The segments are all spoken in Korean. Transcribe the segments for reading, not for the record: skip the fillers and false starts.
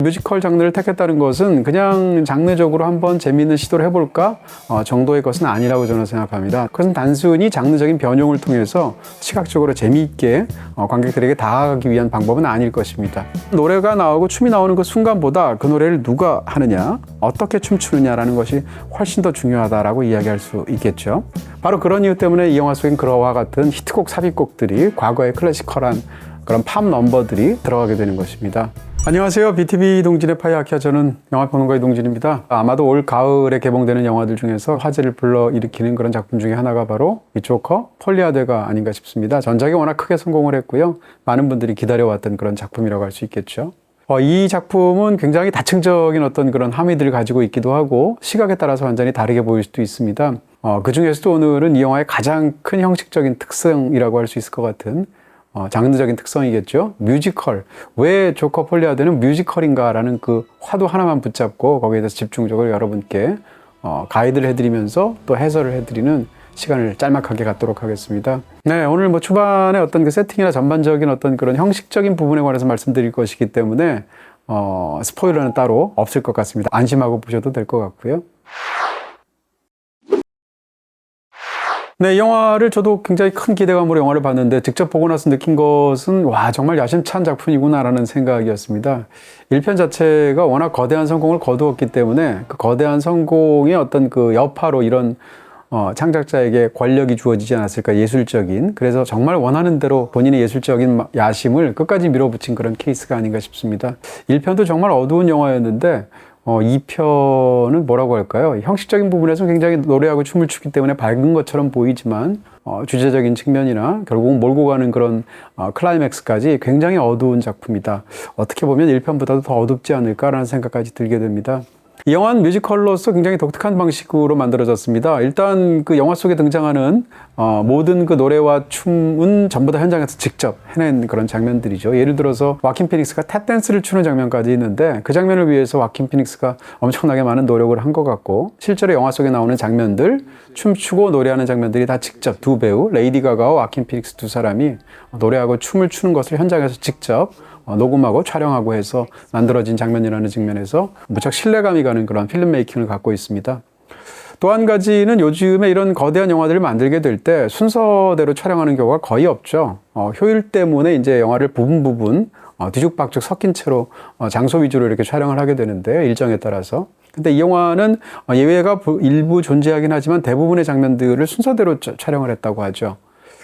뮤지컬 장르를 택했다는 것은 그냥 장르적으로 한번 재미있는 시도를 해볼까 정도의 것은 아니라고 저는 생각합니다. 그것은 단순히 장르적인 변형을 통해서 시각적으로 재미있게 관객들에게 다가가기 위한 방법은 아닐 것입니다. 노래가 나오고 춤이 나오는 그 순간보다 그 노래를 누가 하느냐, 어떻게 춤추느냐라는 것이 훨씬 더 중요하다라고 이야기할 수 있겠죠. 바로 그런 이유 때문에 이 영화 속엔 그와 같은 히트곡, 삽입곡들이 과거의 클래시컬한 그런 팝 넘버들이 들어가게 되는 것입니다. 안녕하세요. BTV 동진의 파이아키아, 저는 영화평론가 이동진입니다. 아마도 올 가을에 개봉되는 영화들 중에서 화제를 불러일으키는 그런 작품 중에 하나가 바로 이 조커, 폴리아드가 아닌가 싶습니다. 전작이 워낙 크게 성공을 했고요. 많은 분들이 기다려왔던 그런 작품이라고 할 수 있겠죠. 이 작품은 굉장히 다층적인 어떤 그런 함의들을 가지고 있기도 하고 시각에 따라서 완전히 다르게 보일 수도 있습니다. 그 중에서도 오늘은 이 영화의 가장 큰 형식적인 특성이라고 할 수 있을 것 같은 장르적인 특성이겠죠. 뮤지컬. 왜 조커 폴리아드는 뮤지컬인가라는 그 화두 하나만 붙잡고 거기에 대해서 집중적으로 여러분께 가이드를 해드리면서 또 해설을 해드리는 시간을 짤막하게 갖도록 하겠습니다. 네, 오늘 초반에 어떤 그 세팅이나 전반적인 어떤 그런 형식적인 부분에 관해서 말씀드릴 것이기 때문에 스포일러는 따로 없을 것 같습니다. 안심하고 보셔도 될 것 같고요. 네, 이 영화를 저도 굉장히 큰 기대감으로 영화를 봤는데 직접 보고 나서 느낀 것은 와, 정말 야심찬 작품이구나라는 생각이었습니다. 1편 자체가 워낙 거대한 성공을 거두었기 때문에 그 거대한 성공의 어떤 그 여파로 이런 창작자에게 권력이 주어지지 않았을까, 예술적인. 그래서 정말 원하는 대로 본인의 예술적인 야심을 끝까지 밀어붙인 그런 케이스가 아닌가 싶습니다. 1편도 정말 어두운 영화였는데 2편은 뭐라고 할까요? 형식적인 부분에서 굉장히 노래하고 춤을 추기 때문에 밝은 것처럼 보이지만 주제적인 측면이나 결국은 몰고 가는 그런 클라이맥스까지 굉장히 어두운 작품이다. 어떻게 보면 1편보다도 더 어둡지 않을까라는 생각까지 들게 됩니다. 이 영화는 뮤지컬로서 굉장히 독특한 방식으로 만들어졌습니다. 일단 그 영화 속에 등장하는 모든 그 노래와 춤은 전부 다 현장에서 직접 해낸 그런 장면들이죠. 예를 들어서 와킨 피닉스가 탭댄스를 추는 장면까지 있는데 그 장면을 위해서 와킨 피닉스가 엄청나게 많은 노력을 한 것 같고, 실제로 영화 속에 나오는 장면들, 춤추고 노래하는 장면들이 다 직접 두 배우, 레이디 가가와 와킨 피닉스 두 사람이 노래하고 춤을 추는 것을 현장에서 직접 녹음하고 촬영하고 해서 만들어진 장면이라는 측면에서 무척 신뢰감이 가는 그런 필름 메이킹을 갖고 있습니다. 또 한 가지는 요즘에 이런 거대한 영화들을 만들게 될 때 순서대로 촬영하는 경우가 거의 없죠. 효율 때문에 이제 영화를 부분 뒤죽박죽 섞인 채로 장소 위주로 이렇게 촬영을 하게 되는데요, 일정에 따라서. 근데 이 영화는 예외가 일부 존재하긴 하지만 대부분의 장면들을 순서대로 촬영을 했다고 하죠.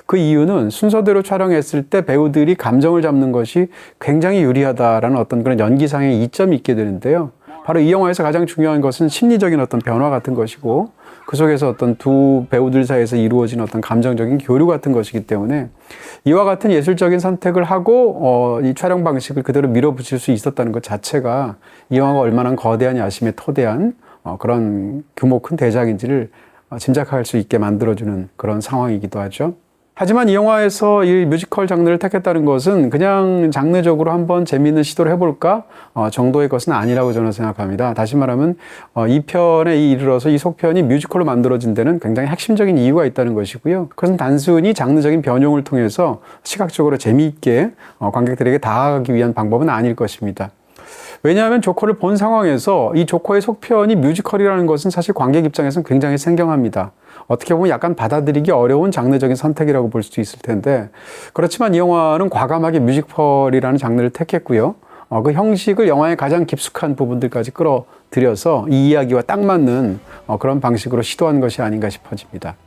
그 이유는 순서대로 촬영했을 때 배우들이 감정을 잡는 것이 굉장히 유리하다라는 어떤 그런 연기상의 이점이 있게 되는데요. 바로 이 영화에서 가장 중요한 것은 심리적인 어떤 변화 같은 것이고, 그 속에서 어떤 두 배우들 사이에서 이루어진 어떤 감정적인 교류 같은 것이기 때문에 이와 같은 예술적인 선택을 하고 이 촬영 방식을 그대로 밀어붙일 수 있었다는 것 자체가 이 영화가 얼마나 거대한 야심에 토대한 그런 규모 큰 대작인지를 짐작할 수 있게 만들어주는 그런 상황이기도 하죠. 하지만 이 영화에서 이 뮤지컬 장르를 택했다는 것은 그냥 장르적으로 한번 재미있는 시도를 해볼까 정도의 것은 아니라고 저는 생각합니다. 다시 말하면 2편에 이르러서 이 속편이 뮤지컬로 만들어진 데는 굉장히 핵심적인 이유가 있다는 것이고요. 그것은 단순히 장르적인 변형을 통해서 시각적으로 재미있게 관객들에게 다가가기 위한 방법은 아닐 것입니다. 왜냐하면 조커를 본 상황에서 이 조커의 속편이 뮤지컬이라는 것은 사실 관객 입장에서는 굉장히 생경합니다. 어떻게 보면 약간 받아들이기 어려운 장르적인 선택이라고 볼 수도 있을 텐데, 그렇지만 이 영화는 과감하게 뮤지컬이라는 장르를 택했고요. 그 형식을 영화의 가장 깊숙한 부분들까지 끌어들여서 이 이야기와 딱 맞는 그런 방식으로 시도한 것이 아닌가 싶어집니다.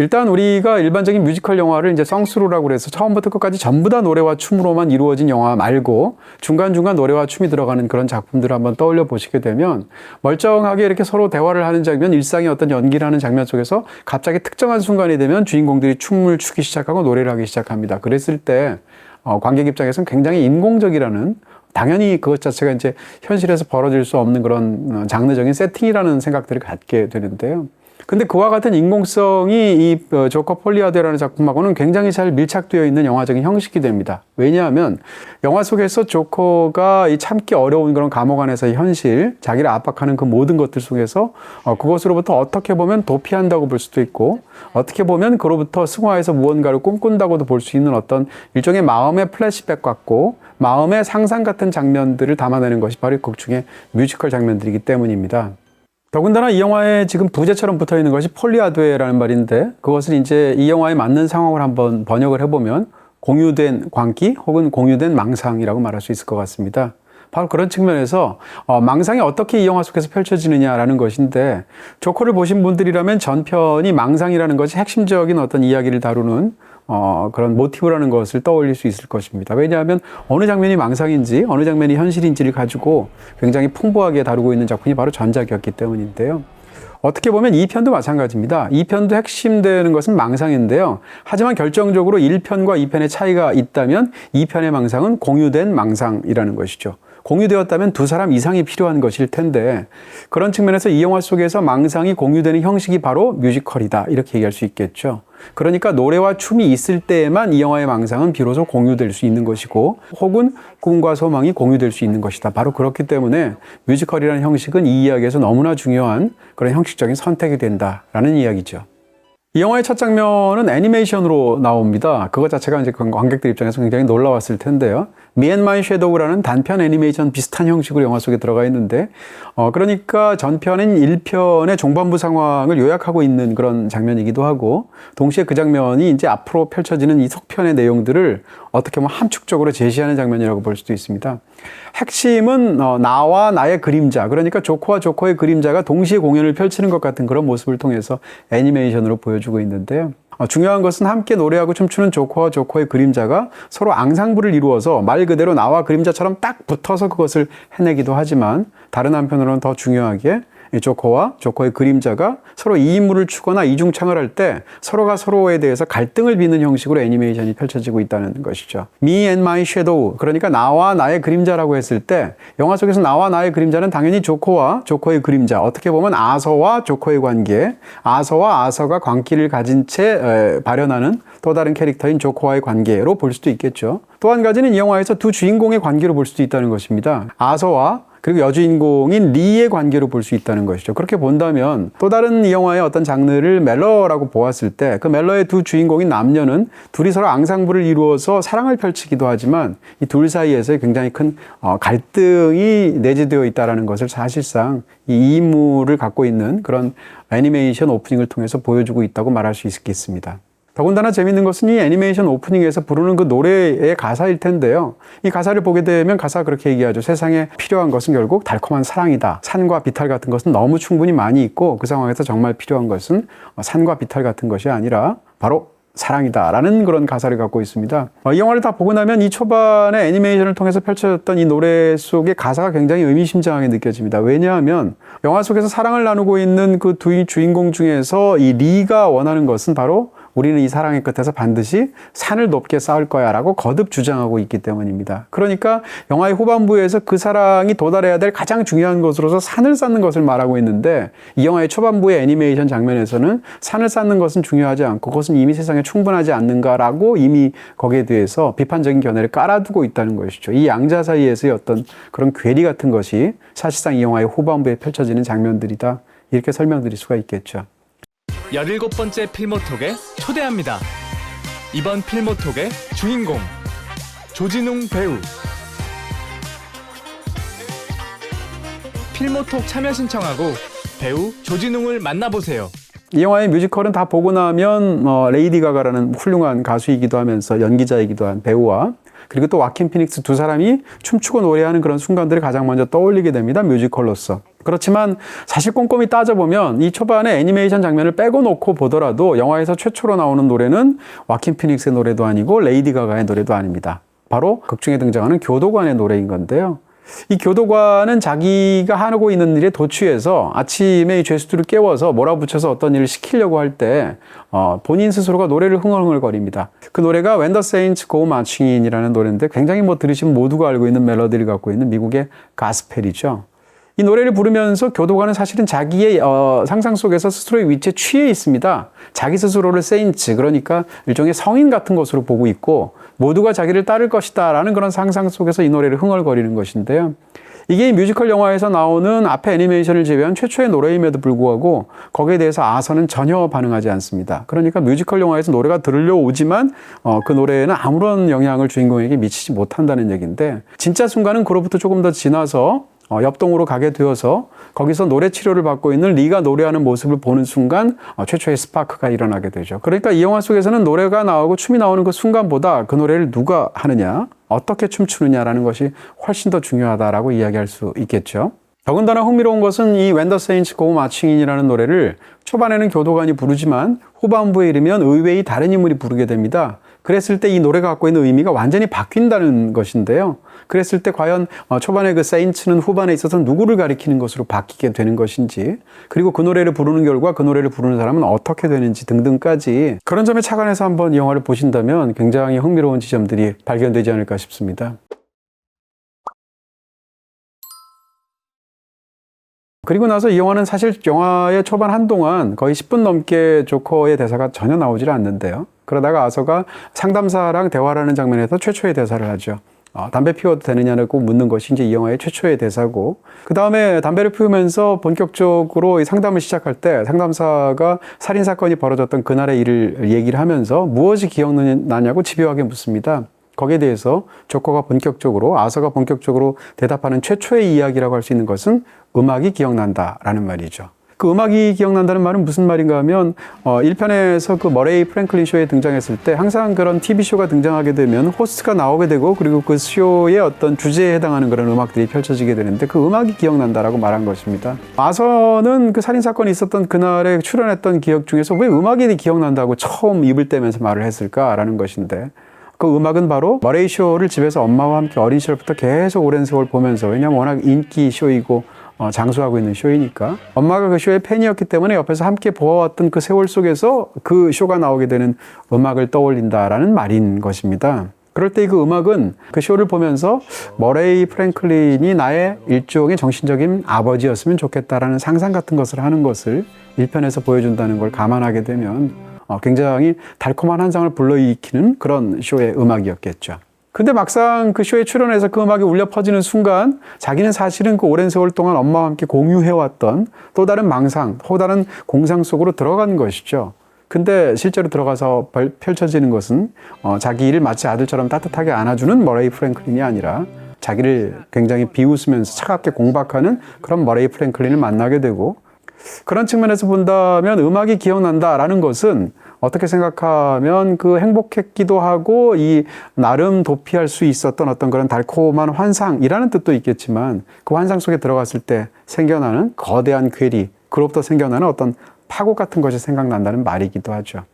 일단 우리가 일반적인 뮤지컬 영화를 이제 성스루라고 그래서 처음부터 끝까지 전부 다 노래와 춤으로만 이루어진 영화 말고 중간중간 노래와 춤이 들어가는 그런 작품들을 한번 떠올려 보시게 되면 멀쩡하게 이렇게 서로 대화를 하는 장면, 일상의 어떤 연기를 하는 장면 속에서 갑자기 특정한 순간이 되면 주인공들이 춤을 추기 시작하고 노래를 하기 시작합니다. 그랬을 때 관객 입장에서는 굉장히 인공적이라는, 당연히 그것 자체가 이제 현실에서 벌어질 수 없는 그런 장르적인 세팅이라는 생각들을 갖게 되는데요. 근데 그와 같은 인공성이 이 조커 폴리아드라는 작품하고는 굉장히 잘 밀착되어 있는 영화적인 형식이 됩니다. 왜냐하면 영화 속에서 조커가 이 참기 어려운 그런 감옥 안에서의 현실, 자기를 압박하는 그 모든 것들 속에서 그것으로부터 어떻게 보면 도피한다고 볼 수도 있고, 어떻게 보면 그로부터 승화해서 무언가를 꿈꾼다고도 볼 수 있는 어떤 일종의 마음의 플래시백 같고 마음의 상상 같은 장면들을 담아내는 것이 바로 극 중의 뮤지컬 장면들이기 때문입니다. 더군다나 이 영화에 지금 부제처럼 붙어 있는 것이 폴리아드라는 말인데, 그것을 이제 이 영화에 맞는 상황을 한번 번역을 해보면 공유된 광기 혹은 공유된 망상이라고 말할 수 있을 것 같습니다. 바로 그런 측면에서 망상이 어떻게 이 영화 속에서 펼쳐지느냐라는 것인데, 조커를 보신 분들이라면 전편이 망상이라는 것이 핵심적인 어떤 이야기를 다루는 그런 모티브라는 것을 떠올릴 수 있을 것입니다. 왜냐하면 어느 장면이 망상인지 어느 장면이 현실인지를 가지고 굉장히 풍부하게 다루고 있는 작품이 바로 전작이었기 때문인데요. 어떻게 보면 2편도 마찬가지입니다. 2편도 핵심되는 것은 망상인데요. 하지만 결정적으로 1편과 2편의 차이가 있다면 2편의 망상은 공유된 망상이라는 것이죠. 공유되었다면 두 사람 이상이 필요한 것일 텐데, 그런 측면에서 이 영화 속에서 망상이 공유되는 형식이 바로 뮤지컬이다, 이렇게 얘기할 수 있겠죠. 그러니까 노래와 춤이 있을 때에만 이 영화의 망상은 비로소 공유될 수 있는 것이고, 혹은 꿈과 소망이 공유될 수 있는 것이다. 바로 그렇기 때문에 뮤지컬이라는 형식은 이 이야기에서 너무나 중요한 그런 형식적인 선택이 된다라는 이야기죠. 이 영화의 첫 장면은 애니메이션으로 나옵니다. 그것 자체가 이제 관객들 입장에서 굉장히 놀라웠을 텐데요. Me and My Shadow라는 단편 애니메이션 비슷한 형식으로 영화 속에 들어가 있는데, 그러니까 전편인 1편의 종반부 상황을 요약하고 있는 그런 장면이기도 하고, 동시에 그 장면이 이제 앞으로 펼쳐지는 이 속편의 내용들을 어떻게 보면 함축적으로 제시하는 장면이라고 볼 수도 있습니다. 핵심은 나와 나의 그림자, 그러니까 조커와 조커의 그림자가 동시에 공연을 펼치는 것 같은 그런 모습을 통해서 애니메이션으로 보여주고 있는데요. 중요한 것은 함께 노래하고 춤추는 조커와 조커의 그림자가 서로 앙상블을 이루어서 말 그대로 나와 그림자처럼 딱 붙어서 그것을 해내기도 하지만, 다른 한편으로는 더 중요하게 이 조커와 조커의 그림자가 서로 이인물을 추거나 이중창을 할 때 서로가 서로에 대해서 갈등을 빚는 형식으로 애니메이션이 펼쳐지고 있다는 것이죠. Me and my shadow, 그러니까 나와 나의 그림자라고 했을 때, 영화 속에서 나와 나의 그림자는 당연히 조커와 조커의 그림자, 어떻게 보면 아서와 조커의 관계, 아서와 아서가 광기를 가진 채 발현하는 또 다른 캐릭터인 조커와의 관계로 볼 수도 있겠죠. 또 한 가지는 이 영화에서 두 주인공의 관계로 볼 수도 있다는 것입니다. 아서와 그리고 여주인공인 리의 관계로 볼 수 있다는 것이죠. 그렇게 본다면 또 다른 이 영화의 어떤 장르를 멜러라고 보았을 때, 그 멜러의 두 주인공인 남녀는 둘이 서로 앙상블을 이루어서 사랑을 펼치기도 하지만 이 둘 사이에서 굉장히 큰 갈등이 내재되어 있다는 것을 사실상 이 인물을 갖고 있는 그런 애니메이션 오프닝을 통해서 보여주고 있다고 말할 수 있겠습니다. 더군다나 재밌는 것은 이 애니메이션 오프닝에서 부르는 그 노래의 가사일 텐데요. 이 가사를 보게 되면 가사가 그렇게 얘기하죠. 세상에 필요한 것은 결국 달콤한 사랑이다. 산과 비탈 같은 것은 너무 충분히 많이 있고, 그 상황에서 정말 필요한 것은 산과 비탈 같은 것이 아니라 바로 사랑이다 라는 그런 가사를 갖고 있습니다. 이 영화를 다 보고 나면 이 초반에 애니메이션을 통해서 펼쳐졌던 이 노래 속의 가사가 굉장히 의미심장하게 느껴집니다. 왜냐하면 영화 속에서 사랑을 나누고 있는 그 두 주인공 중에서 이 리가 원하는 것은 바로 우리는 이 사랑의 끝에서 반드시 산을 높게 쌓을 거야 라고 거듭 주장하고 있기 때문입니다. 그러니까 영화의 후반부에서 그 사랑이 도달해야 될 가장 중요한 것으로서 산을 쌓는 것을 말하고 있는데, 이 영화의 초반부의 애니메이션 장면에서는 산을 쌓는 것은 중요하지 않고 그것은 이미 세상에 충분하지 않는가라고 이미 거기에 대해서 비판적인 견해를 깔아두고 있다는 것이죠. 이 양자 사이에서의 어떤 그런 괴리 같은 것이 사실상 이 영화의 후반부에 펼쳐지는 장면들이다, 이렇게 설명드릴 수가 있겠죠. 17번째 필모톡에 초대합니다. 이번 필모톡의 주인공 조진웅 배우. 필모톡 참여 신청하고 배우 조진웅을 만나보세요. 이 영화의 뮤지컬은 다 보고 나면 레이디 가가라는 훌륭한 가수이기도 하면서 연기자이기도 한 배우와, 그리고 또 와킨 피닉스 두 사람이 춤추고 노래하는 그런 순간들을 가장 먼저 떠올리게 됩니다. 뮤지컬로서. 그렇지만 사실 꼼꼼히 따져보면 이 초반에 애니메이션 장면을 빼고 놓고 보더라도 영화에서 최초로 나오는 노래는 와킨 피닉스의 노래도 아니고 레이디 가가의 노래도 아닙니다. 바로 극중에 등장하는 교도관의 노래인 건데요. 이 교도관은 자기가 하고 있는 일에 도취해서 아침에 이 죄수들을 깨워서 몰아붙여서 어떤 일을 시키려고 할 때 본인 스스로가 노래를 흥얼흥얼거립니다. 그 노래가 When the Saints Go Marching In이라는 노래인데, 굉장히 들으시면 모두가 알고 있는 멜로디를 갖고 있는 미국의 가스펠이죠. 이 노래를 부르면서 교도관은 사실은 자기의 상상 속에서 스스로의 위치에 취해 있습니다. 자기 스스로를 세인트, 그러니까 일종의 성인 같은 것으로 보고 있고 모두가 자기를 따를 것이다 라는 그런 상상 속에서 이 노래를 흥얼거리는 것인데요. 이게 뮤지컬 영화에서 나오는 앞에 애니메이션을 제외한 최초의 노래임에도 불구하고 거기에 대해서 아서는 전혀 반응하지 않습니다. 그러니까 뮤지컬 영화에서 노래가 들려오지만 그 노래에는 아무런 영향을 주인공에게 미치지 못한다는 얘기인데, 진짜 순간은 그로부터 조금 더 지나서 옆동으로 가게 되어서 거기서 노래 치료를 받고 있는 리가 노래하는 모습을 보는 순간 최초의 스파크가 일어나게 되죠. 그러니까 이 영화 속에서는 노래가 나오고 춤이 나오는 그 순간보다 그 노래를 누가 하느냐, 어떻게 춤추느냐라는 것이 훨씬 더 중요하다라고 이야기할 수 있겠죠. 더군다나 흥미로운 것은 이 When the Saints Go Marching In이라는 노래를 초반에는 교도관이 부르지만 후반부에 이르면 의외의 다른 인물이 부르게 됩니다. 그랬을 때 이 노래가 갖고 있는 의미가 완전히 바뀐다는 것인데요. 그랬을 때 과연 초반에 그 세인츠는 후반에 있어서 누구를 가리키는 것으로 바뀌게 되는 것인지, 그리고 그 노래를 부르는 결과 그 노래를 부르는 사람은 어떻게 되는지 등등까지 그런 점에 착안해서 한번 이 영화를 보신다면 굉장히 흥미로운 지점들이 발견되지 않을까 싶습니다. 그리고 나서 이 영화는 사실 영화의 초반 한동안 거의 10분 넘게 조커의 대사가 전혀 나오질 않는데요. 그러다가 아서가 상담사랑 대화를 하는 장면에서 최초의 대사를 하죠. 담배 피워도 되느냐고 묻는 것이 이제 이 영화의 최초의 대사고, 그 다음에 담배를 피우면서 본격적으로 이 상담을 시작할 때 상담사가 살인사건이 벌어졌던 그날의 일을 얘기를 하면서 무엇이 기억나냐고 집요하게 묻습니다. 거기에 대해서 조커가 본격적으로, 아서가 본격적으로 대답하는 최초의 이야기라고 할 수 있는 것은 음악이 기억난다라는 말이죠. 그 음악이 기억난다는 말은 무슨 말인가 하면 1편에서 그 머레이 프랭클린 쇼에 등장했을 때 항상 그런 TV쇼가 등장하게 되면 호스트가 나오게 되고 그리고 그 쇼의 어떤 주제에 해당하는 그런 음악들이 펼쳐지게 되는데 그 음악이 기억난다라고 말한 것입니다. 아서는 그 살인사건이 있었던 그날에 출연했던 기억 중에서 왜 음악이 기억난다고 처음 입을 떼면서 말을 했을까라는 것인데, 그 음악은 바로 머레이 쇼를 집에서 엄마와 함께 어린 시절부터 계속 오랜 세월 보면서, 왜냐하면 워낙 인기 쇼이고 장수하고 있는 쇼이니까 엄마가 그 쇼의 팬이었기 때문에 옆에서 함께 보아왔던 그 세월 속에서 그 쇼가 나오게 되는 음악을 떠올린다라는 말인 것입니다. 그럴 때 그 음악은 그 쇼를 보면서 머레이 프랭클린이 나의 일종의 정신적인 아버지였으면 좋겠다라는 상상 같은 것을 하는 것을 1편에서 보여준다는 걸 감안하게 되면 굉장히 달콤한 환상을 불러일으키는 그런 쇼의 음악이었겠죠. 근데 막상 그 쇼에 출연해서 그 음악이 울려 퍼지는 순간 자기는 사실은 그 오랜 세월 동안 엄마와 함께 공유해왔던 또 다른 망상, 또 다른 공상 속으로 들어간 것이죠. 근데 실제로 들어가서 펼쳐지는 것은 자기 일을 마치 아들처럼 따뜻하게 안아주는 머레이 프랭클린이 아니라 자기를 굉장히 비웃으면서 차갑게 공박하는 그런 머레이 프랭클린을 만나게 되고, 그런 측면에서 본다면 음악이 기억난다라는 것은 어떻게 생각하면 그 행복했기도 하고 이 나름 도피할 수 있었던 어떤 그런 달콤한 환상이라는 뜻도 있겠지만, 그 환상 속에 들어갔을 때 생겨나는 거대한 괴리, 그로부터 생겨나는 어떤 파국 같은 것이 생각난다는 말이기도 하죠.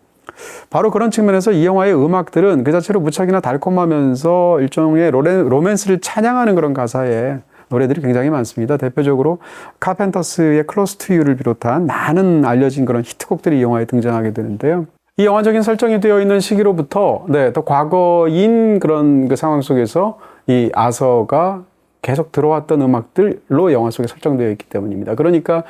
바로 그런 측면에서 이 영화의 음악들은 그 자체로 무척이나 달콤하면서 일종의 로맨스를 찬양하는 그런 가사에 노래들이 굉장히 많습니다. 대표적으로 카펜터스의 Close to You를 비롯한 많은 알려진 그런 히트곡들이 이 영화에 등장하게 되는데요. 이 영화적인 설정이 되어 있는 시기로부터 또 과거인 그런 그 상황 속에서 이 아서가 계속 들어왔던 음악들로 영화 속에 설정되어 있기 때문입니다. 그러니까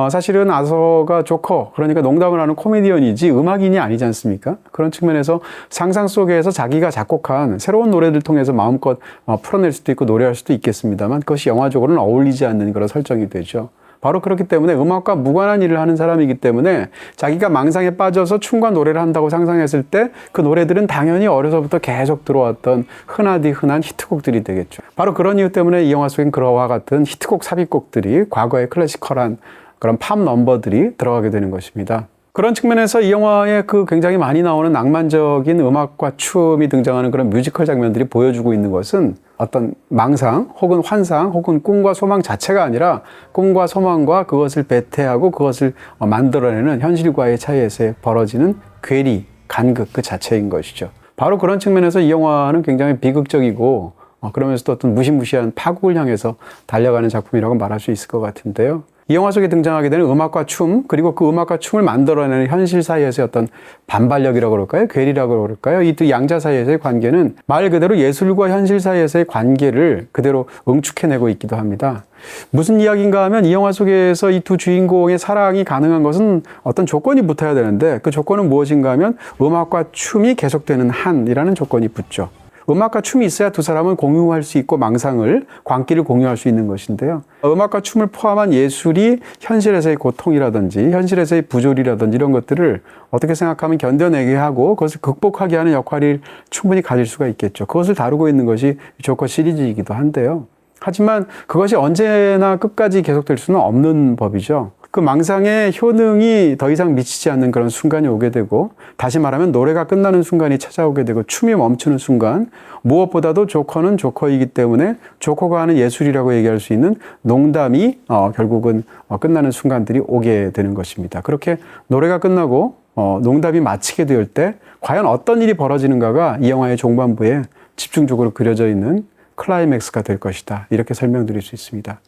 사실은 아서가 조커, 그러니까 농담을 하는 코미디언이지 음악인이 아니지 않습니까? 그런 측면에서 상상 속에서 자기가 작곡한 새로운 노래들 통해서 마음껏 풀어낼 수도 있고 노래할 수도 있겠습니다만, 그것이 영화적으로는 어울리지 않는 그런 설정이 되죠. 바로 그렇기 때문에 음악과 무관한 일을 하는 사람이기 때문에 자기가 망상에 빠져서 춤과 노래를 한다고 상상했을 때 그 노래들은 당연히 어려서부터 계속 들어왔던 흔하디 흔한 히트곡들이 되겠죠. 바로 그런 이유 때문에 이 영화 속엔 그와 같은 히트곡 삽입곡들이 과거의 클래시컬한 그런 팝 넘버들이 들어가게 되는 것입니다. 그런 측면에서 이 영화에 그 굉장히 많이 나오는 낭만적인 음악과 춤이 등장하는 그런 뮤지컬 장면들이 보여주고 있는 것은 어떤 망상 혹은 환상 혹은 꿈과 소망 자체가 아니라 꿈과 소망과 그것을 배태하고 그것을 만들어내는 현실과의 차이에서 벌어지는 괴리, 간극 그 자체인 것이죠. 바로 그런 측면에서 이 영화는 굉장히 비극적이고 그러면서도 어떤 무시무시한 파국을 향해서 달려가는 작품이라고 말할 수 있을 것 같은데요. 이 영화 속에 등장하게 되는 음악과 춤, 그리고 그 음악과 춤을 만들어내는 현실 사이에서의 어떤 반발력이라고 그럴까요? 괴리라고 그럴까요? 이 두 양자 사이에서의 관계는 말 그대로 예술과 현실 사이에서의 관계를 그대로 응축해내고 있기도 합니다. 무슨 이야기인가 하면 이 영화 속에서 이 두 주인공의 사랑이 가능한 것은 어떤 조건이 붙어야 되는데 그 조건은 무엇인가 하면 음악과 춤이 계속되는 한이라는 조건이 붙죠. 음악과 춤이 있어야 두 사람은 공유할 수 있고 망상을, 광기를 공유할 수 있는 것인데요. 음악과 춤을 포함한 예술이 현실에서의 고통이라든지 현실에서의 부조리라든지 이런 것들을 어떻게 생각하면 견뎌내게 하고 그것을 극복하게 하는 역할을 충분히 가질 수가 있겠죠. 그것을 다루고 있는 것이 조커 시리즈이기도 한데요. 하지만 그것이 언제나 끝까지 계속될 수는 없는 법이죠. 그 망상의 효능이 더 이상 미치지 않는 그런 순간이 오게 되고, 다시 말하면 노래가 끝나는 순간이 찾아오게 되고 춤이 멈추는 순간, 무엇보다도 조커는 조커이기 때문에 조커가 하는 예술이라고 얘기할 수 있는 농담이 결국은 끝나는 순간들이 오게 되는 것입니다. 그렇게 노래가 끝나고 농담이 마치게 될 때 과연 어떤 일이 벌어지는가가 이 영화의 종반부에 집중적으로 그려져 있는 클라이맥스가 될 것이다. 이렇게 설명드릴 수 있습니다.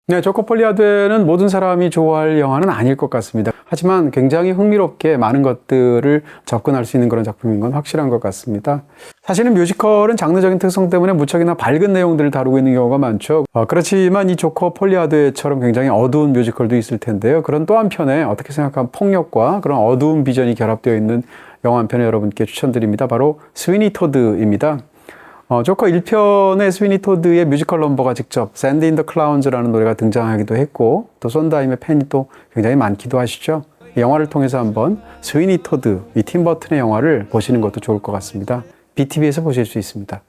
네, 조커 폴리아드는 모든 사람이 좋아할 영화는 아닐 것 같습니다. 하지만 굉장히 흥미롭게 많은 것들을 접근할 수 있는 그런 작품인 건 확실한 것 같습니다. 사실은 뮤지컬은 장르적인 특성 때문에 무척이나 밝은 내용들을 다루고 있는 경우가 많죠. 그렇지만 이 조커 폴리아드처럼 굉장히 어두운 뮤지컬도 있을 텐데요. 그런 또 한편에 어떻게 생각하면 폭력과 그런 어두운 비전이 결합되어 있는 영화 한 편을 여러분께 추천드립니다. 바로 스위니 토드입니다. 조커 1편의 스위니 토드의 뮤지컬 넘버가 직접 샌드 인 더 클라운즈라는 노래가 등장하기도 했고 또 sondheim의 팬이 또 굉장히 많기도 하시죠. 이 영화를 통해서 한번 스위니 토드, 이 팀 버튼의 영화를 보시는 것도 좋을 것 같습니다. BTV에서 보실 수 있습니다.